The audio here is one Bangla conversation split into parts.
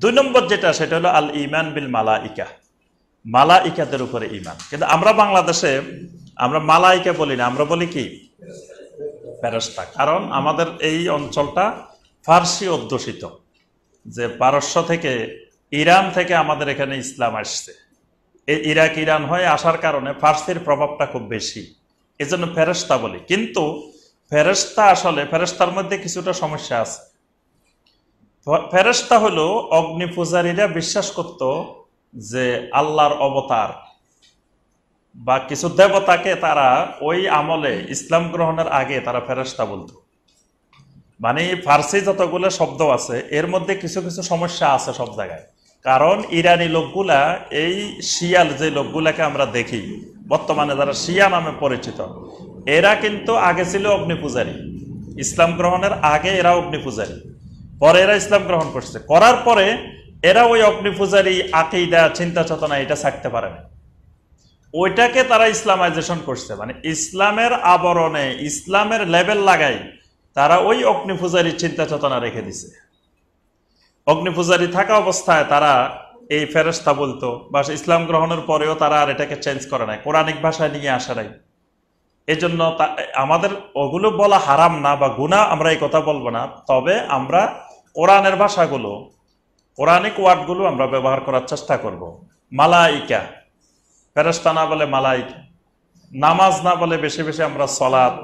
দুই নম্বর যেটা সেটা হলো আল ইমান বিল মালাইকা, মালাইকাদের উপরে ইমান। কিন্তু আমরা বাংলাদেশে আমরা মালাইকা বলি না, আমরা বলি কি ফেরেশতা। কারণ আমাদের এই অঞ্চলটা ফার্সি অধ্যুষিত, যে পারস্য থেকে ইরান থেকে আমাদের এখানে ইসলাম আসছে, এই ইরাক ইরান হয়ে আসার কারণে ফার্সির প্রভাবটা খুব বেশি, এজন্য ফেরেশতা বলি। কিন্তু ফেরেশতা আসলে ফেরেশতার মধ্যে কিছুটা সমস্যা আছে। ফেরেশতা হলো অগ্নি পূজারীরা বিশ্বাস করত যে আল্লাহর অবতার বা কিছু দেবতাকে তারা ওই আমলে ইসলাম গ্রহণের আগে তারা ফেরেশতা বলতো। মানে ফার্সি যতগুলো শব্দ আছে এর মধ্যে কিছু কিছু সমস্যা আছে সব জায়গায়। কারণ ইরানি লোকগুলা এই শিয়াল যে লোকগুলাকে আমরা দেখি বর্তমানে যারা শিয়া নামে পরিচিত, এরা কিন্তু আগে ছিল অগ্নি পূজারী। ইসলাম গ্রহণের আগে এরা অগ্নি পূজারী, পরে এরা ইসলাম গ্রহণ করছে। করার পরে এরা ওই অগ্নি পূজারী আকীদা চিন্তা চেতনা এটা ছাড়তে পারে না, ওইটাকে তারা ইসলামাইজেশন করছে। মানে ইসলামের আবরণে ইসলামের লেবেল লাগাই তারা ওই অগ্নি পূজারী চিন্তা চেতনা রেখে দিছে। অগ্নি পূজারী থাকা অবস্থায় তারা এই ফেরেশতা বলতো, বা ইসলাম গ্রহণের পরেও তারা আর এটাকে চেঞ্জ করে নাই, কোরআনিক ভাষায় নিয়ে আসা নাই। এই জন্য আমাদের ওগুলো বলা হারাম না বা গুনাহ, আমরা এই কথা বলবো না। তবে আমরা কোরআনের ভাষাগুলো, কোরআনিক ওয়ার্ডগুলো আমরা ব্যবহার করার চেষ্টা করব। মালাইকা, ফেরেশতা না বলে মালাইকা। নামাজ না বলে বেশি বেশি আমরা সলাত,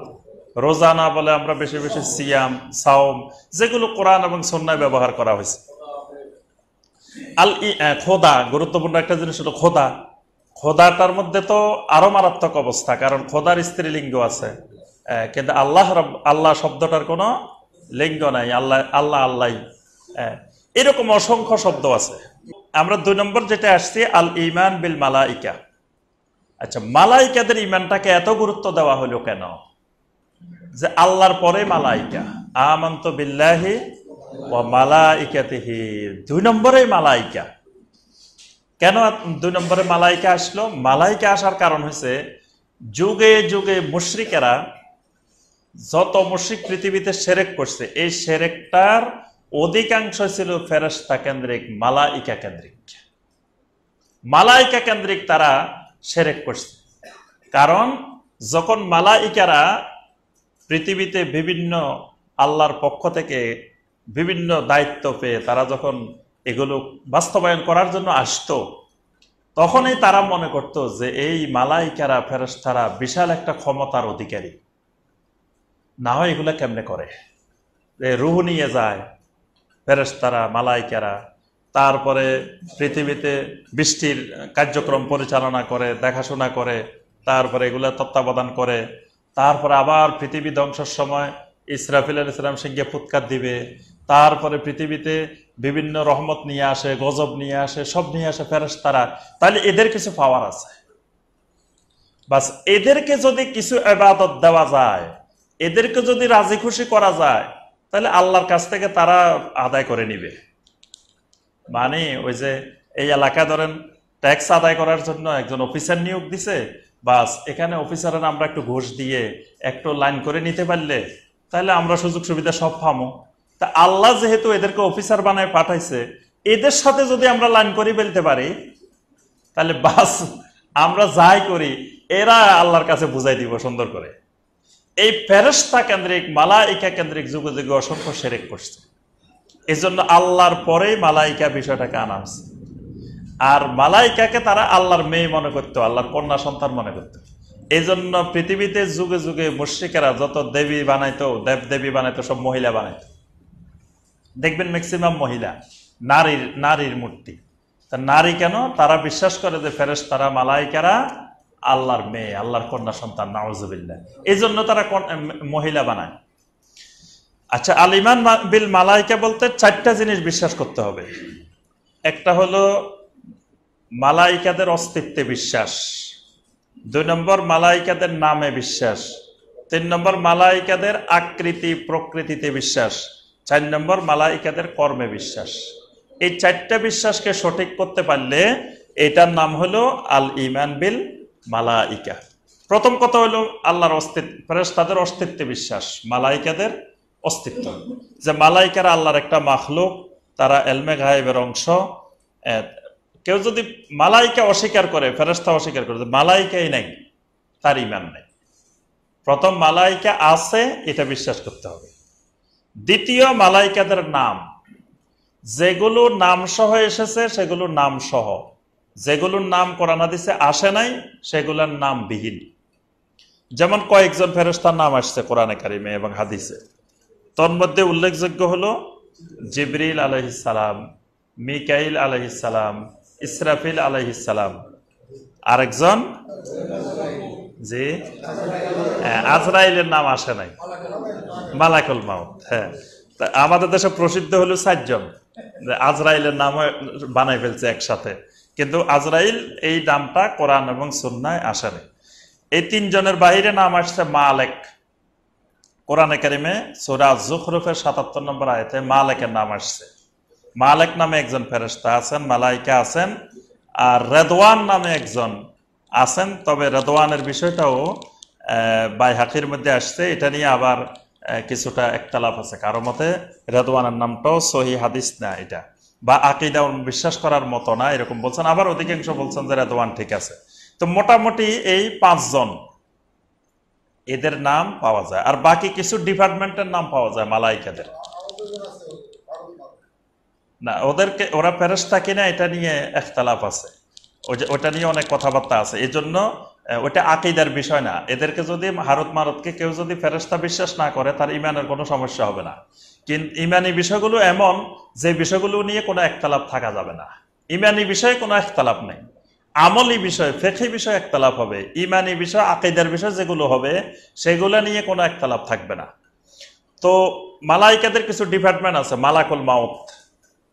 রোজা না বলে আমরা বেশি বেশি সিয়াম, সাওম, যেগুলো কোরআন এবং সুন্নাহয় ব্যবহার করা হয়েছে। খোদা, গুরুত্বপূর্ণ একটা জিনিস হলো খোদা। খোদাটার মধ্যে তো আরো মারাত্মক অবস্থা, কারণ খোদার স্ত্রীলিঙ্গ আছে, কিন্তু আল্লাহ শব্দটার কোনো লিঙ্গ নাই। আল্লাহ আল্লাহ আল্লাহ, এরকম অসংখ্য শব্দ আছে। আমরা দুই নম্বর যেটা আসছি আল ইমান বিল মালাইকা। আচ্ছা, মালাইকাদের ইমানটাকে এত গুরুত্ব দেওয়া হলো কেন? যে আল্লাহর পরে মালাইকা, আমানতু বিল্লাহি ওয়া মালাইকাতিহি, দুই নম্বরে মালাইকা। কেন দুই নম্বরে মালাইকা আসলো? মালাইকা আসার কারণ হচ্ছে যুগে যুগে মুশরিকেরা, যত মুশরিক পৃথিবীতে শিরক করছে, এই শিরকটার অধিকাংশ ছিল ফেরেশতা কেন্দ্রিক, মালাইকা কেন্দ্রিক। মালাইকা কেন্দ্রিক তারা শিরক করছে। কারণ যখন মালাইকারা পৃথিবীতে বিভিন্ন আল্লাহর পক্ষ থেকে বিভিন্ন দায়িত্ব পেয়ে তারা যখন এগুলো বাস্তবায়ন করার জন্য আসতো, তখনই তারা মনে করত যে এই মালাইকারা ফেরেশতারা বিশাল একটা ক্ষমতার অধিকারী, না হয় এগুলা কেমনে করে, রূহ নিয়ে যায় ফেরেশতারা মালাইকারা, তারপরে পৃথিবীতে বৃষ্টির কার্যক্রম পরিচালনা করে, দেখাশোনা করে, তারপরে এগুলা তত্ত্বাবধান করে, তারপরে আবার পৃথিবী ধ্বংসের সময় ইসরাফিল আলাইহিস সালাম সিংহে ফুৎকার দিবে, তারপরে পৃথিবীতে বিভিন্ন রহমত নিয়ে আসে, গজব নিয়ে আসে, সব নিয়ে আসে ফেরেশতারা। তাহলে এদের কিছু পাওয়ার আছে, বাস এদেরকে যদি কিছু ইবাদত দেওয়া যায়, এদেরকে যদি রাজি খুশি করা যায়, তাহলে আল্লাহর কাছ থেকে তারা আদায় করে নিবে। মানে ওই যে এই এলাকা ধরেন ট্যাক্স আদায় করার জন্য একজন অফিসার নিয়োগ দিছে, বাস এখানে অফিসারের আমরা একটু ঘুষ দিয়ে একটু লাইন করে নিতে পারলে তাহলে আমরা সুযোগ সুবিধা সব পাবো। তা আল্লাহ যেহেতু এদেরকে অফিসার বানায় পাঠাইছে, এদের সাথে যদি আমরা লাইন করে ফেলতে পারি তাহলে বাস আমরা যাই করি এরা আল্লাহর কাছে বুঝাই দিব সুন্দর করে। এই ফেরেশতা কেন্দ্রিক মালাইকা কেন্দ্রিক যুগে যুগে অসংখ্য শিরক করছে। এই জন্য আল্লাহর পরেই মালাইকা বিষয়টাকে আনা হচ্ছে। আর মালাইকাকে তারা আল্লাহর মেয়ে মনে করতো, আল্লাহর কন্যা সন্তান মনে করতো। এই জন্য পৃথিবীতে যুগে যুগে মুশরিকেরা যত দেবী বানাইতো, দেব দেবী বানাইতো, সব মহিলা বানাইতো। দেখবেন ম্যাক্সিমাম মহিলা, নারীর মূর্তি। তা নারী কেন? তারা বিশ্বাস করে যে ফেরেশতারা মালাইকারা আল্লাহর মেয়ে, আল্লাহর কন্যা সন্তান, নাউজুবিল্লাহ। এই জন্য তারা মহিলা বানায়। আচ্ছা, আল ইমান বিল মালাইকা বলতে চারটা জিনিস বিশ্বাস করতে হবে। একটা হলো মালাইকাদের অস্তিত্বে বিশ্বাস, দুই নম্বর মালাইকাদের নামে বিশ্বাস, তিন নম্বর মালাইকাদের আকৃতি প্রকৃতিতে বিশ্বাস, চার নম্বর মালাইকাদের কর্মে বিশ্বাস। এই চারটা বিশ্বাসকে সঠিক করতে পারলে এটার নাম হলো আল ইমান বিল মালাইকা। প্রথম কথা হলো আল্লাহর অস্তিত্ব, ফেরেশতাদের অস্তিত্বে বিশ্বাস, মালাইকাদের অস্তিত্ব, যে মালাইকারা আল্লাহর একটা মাখলুক, তারা এলমে গায়েবের অংশ। কেউ যদি মালাইকা অস্বীকার করে, ফেরেশতা অস্বীকার করে, মালাইকাই নাই, তার ঈমান নেই। প্রথম মালাইকা আছে এটা বিশ্বাস করতে হবে। দ্বিতীয়, মালাইকাদের নাম, যেগুলো নাম সহ এসেছে সেগুলো নাম সহ, যেগুলোর নাম কোরআন হাদিসে আসে নাই সেগুলোর নাম বিহীন। যেমন কয়েকজন ফেরেশতার নাম আসছে কোরআনে কারিমে এবং হাদিসে, তন্মধ্যে উল্লেখযোগ্য হলো জিবরিল আলাইহিস সালাম, মিকাইল আলাইহিস সালাম, ইসরাফিল আলাইহিস সালাম। আরেকজন জি আজরাইলের নাম আসে নাই, মালাকুল মাউত। হ্যাঁ, আমাদের দেশে প্রসিদ্ধ হলো 4 জন, আজরাইলের নাম বানাই ফেলছে একসাথে, কিন্তু আজরাইল এই নামটা কোরআন এবং সুন্নায় আসে নাই। এই 3 জনের বাইরে নাম আসছে মালেক। কোরআনে কারিমে সূরা যুখরুফের 77 নম্বর আয়াতে মালেকের নাম আসছে। মালেক নামে একজন ফেরেশতা আছেন, মালাইকা আছেন, আর রেদওয়ান নামে একজন আছেন। তবে রেদওয়ানের বিষয়টাও বাইহাকির মধ্যে আসছে, এটা নিয়ে আবার কিছুটা একতলাফ আছে। কারো মতে রেদওয়ানের নামটাও সহি হাদিস না এটা, বা আকীদা বিশ্বাস করার মতো না, এরকম বলছেন। আবার অধিকাংশ বলছেন যে রেদওয়ান ঠিক আছে। তো মোটামুটি এই 5 জন, এদের নাম পাওয়া যায়। আর বাকি কিছু ডিপার্টমেন্টের নাম পাওয়া যায় মালাইকাদের। না, ওরা ফেরেশতা কিনা এটা নিয়ে ইখতিলাফ আছে, ওটা নিয়ে অনেক কথাবার্তা আছে। এই জন্য ওটা আকীদার বিষয় না। এদেরকে যদি হারত মারতকে কেউ যদি ফেরেশতা বিশ্বাস না করে, তার ইমানের কোনো সমস্যা হবে না। কিন্তু ইমানি বিষয়গুলো এমন যে বিষয়গুলো নিয়ে কোনো ইখতিলাফ থাকা যাবে না। ইমানি বিষয়ে কোনো ইখতিলাফ নেই, আমলি বিষয়, ফিকহি বিষয় ইখতিলাফ হবে। ইমানি বিষয়, আকীদার বিষয় যেগুলো হবে সেগুলো নিয়ে কোনো ইখতিলাফ থাকবে না। তো মালাইকাদের কিছু ডিপার্টমেন্ট আছে। মালাকুল মাউত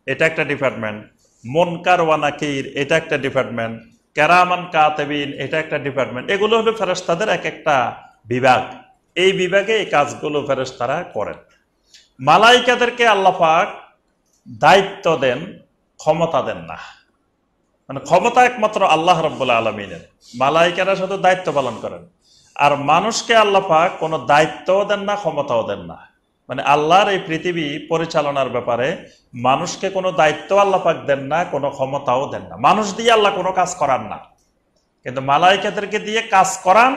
এটা একটা ডিপার্টমেন্ট, মুনকার ওয়া নাকির এটা একটা ডিপার্টমেন্ট, কেরামান কাতিবিন এটা একটা ডিপার্টমেন্ট। এগুলো হলো ফেরেশতাদের এক একটা বিভাগ। এই বিভাগে এই কাজগুলো ফেরেশতারা করেন। মালাইকাদেরকে আল্লাহ পাক দায়িত্ব দেন, ক্ষমতা দেন না। মানে ক্ষমতা একমাত্র আল্লাহ রাব্বুল আলামিনের, মালাইকারা শুধু দায়িত্ব পালন করেন। আর মানুষকে আল্লাহ পাক কোনো দায়িত্বও দেন না, ক্ষমতাও দেন না। মানে আল্লাহর এই পৃথিবী পরিচালনার ব্যাপারে মানুষকে কোনো দায়িত্ব আল্লাহ পাক দেন না, কোনো ক্ষমতাও দেন না। মানুষ দিয়ে আল্লাহ কোনো কাজ করান না, কিন্তু মালাইকাদেরকে দিয়ে কাজ করান,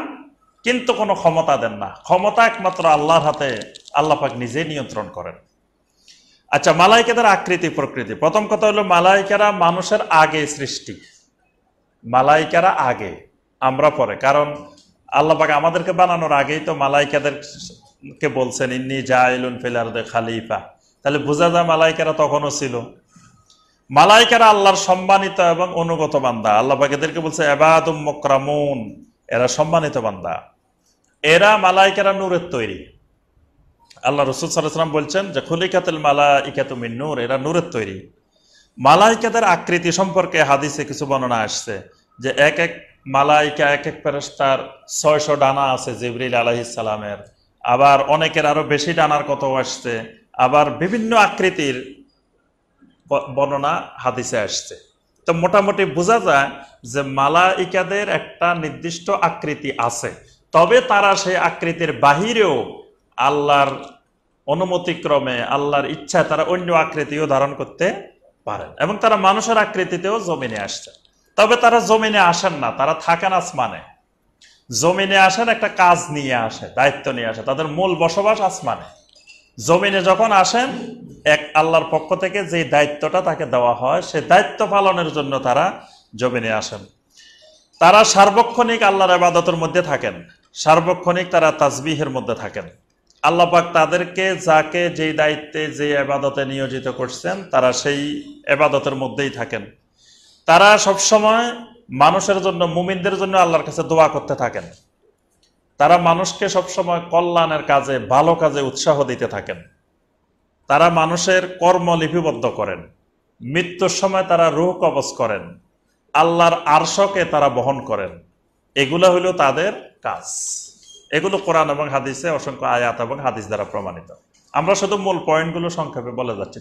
কিন্তু কোনো ক্ষমতা দেন না। ক্ষমতা একমাত্র আল্লাহর হাতে, আল্লাহ পাক নিজেই নিয়ন্ত্রণ করেন। আচ্ছা, মালাইকাদের আকৃতি প্রকৃতি। প্রথম কথা হলো মালাইকারা মানুষের আগে সৃষ্টি। মালাইকারা আগে, আমরা পরে। কারণ আল্লাহ পাক আমাদেরকে বানানোর আগেই তো মালাইকাদেরকে বলছেন ইন্নী জাইলুন ফিল আরদি খলিফা। তাহলে বোঝা যায় মালাইকারা তখনও ছিল। মালাইকারা আল্লাহর সম্মানিত এবং অনুগত বান্দা। আল্লাহ পাক এদেরকে বলছে ইবাদুম মুকরামুন, এরা সম্মানিত বান্দা। এরা মালাইকারা নূরের তৈরি। আল্লাহ রাসূল সাল্লাল্লাহু আলাইহি ওয়াসাল্লাম বলছেন যে খুলিকাতুল মালাইকাতু মিন নূর, এরা নূরের তৈরি। মালাইকাদের আকৃতি সম্পর্কে হাদিসে কিছু বর্ণনা আসছে যে এক এক মালাইকা, এক এক ফেরেশতার 600 ডানা আছে জিবরিল আলাইহিস সালামের। আবার অনেকের আরো বেশি ডানার কথাও আসছে। আবার বিভিন্ন আকৃতির বর্ণনা হাদিসে আসছে। তো মোটামুটি বোঝা যায় যে মালাইকাদের একটা নির্দিষ্ট আকৃতি আছে, তবে তারা সেই আকৃতির বাহিরেও আল্লাহর অনুমতিক্রমে, আল্লাহর ইচ্ছায় তারা অন্য আকৃতিও ধারণ করতে পারেন, এবং তারা মানুষের আকৃতিতেও জমিনে আসছে। তবে তারা জমিনে আসেন না, তারা থাকেন আসমানে। জমিনে আসেন একটা কাজ নিয়ে আসে, দায়িত্ব নিয়ে আসে। তাদের মূল বসবাস আসমানে। জমিনে যখন আসেন, এক আল্লাহর পক্ষ থেকে যে দায়িত্বটা তাকে দেওয়া হয়, সে দায়িত্ব পালনের জন্য তারা জমিনে আসেন। তারা সার্বক্ষণিক আল্লাহর ইবাদতের মধ্যে থাকেন, সার্বক্ষণিক তারা তাসবিহের মধ্যে থাকেন। আল্লাহ পাক তাদেরকে যাকে যেই দায়িত্বে, যে ইবাদতে নিয়োজিত করছেন, তারা সেই ইবাদতের মধ্যেই থাকেন। তারা সবসময় মানুষের জন্য, মুমিনদের জন্য আল্লাহর কাছে দোয়া করতে থাকেন। তারা মানুষকে সবসময় কল্যাণের কাজে, ভালো কাজে উৎসাহ দিতে থাকেন। তারা মানুষের কর্ম লিপিবদ্ধ করেন। মৃত্যুর সময় তারা রূহ কবজ করেন। আল্লাহর আরশকে তারা বহন করেন। এগুলো হলো তাদের কাজ। এগুলো কোরআন এবং হাদিসে অসংখ্য আয়াত এবং হাদিস দ্বারা প্রমাণিত। আমরা শুধু মূল পয়েন্টগুলো সংক্ষেপে বলে যাচ্ছি।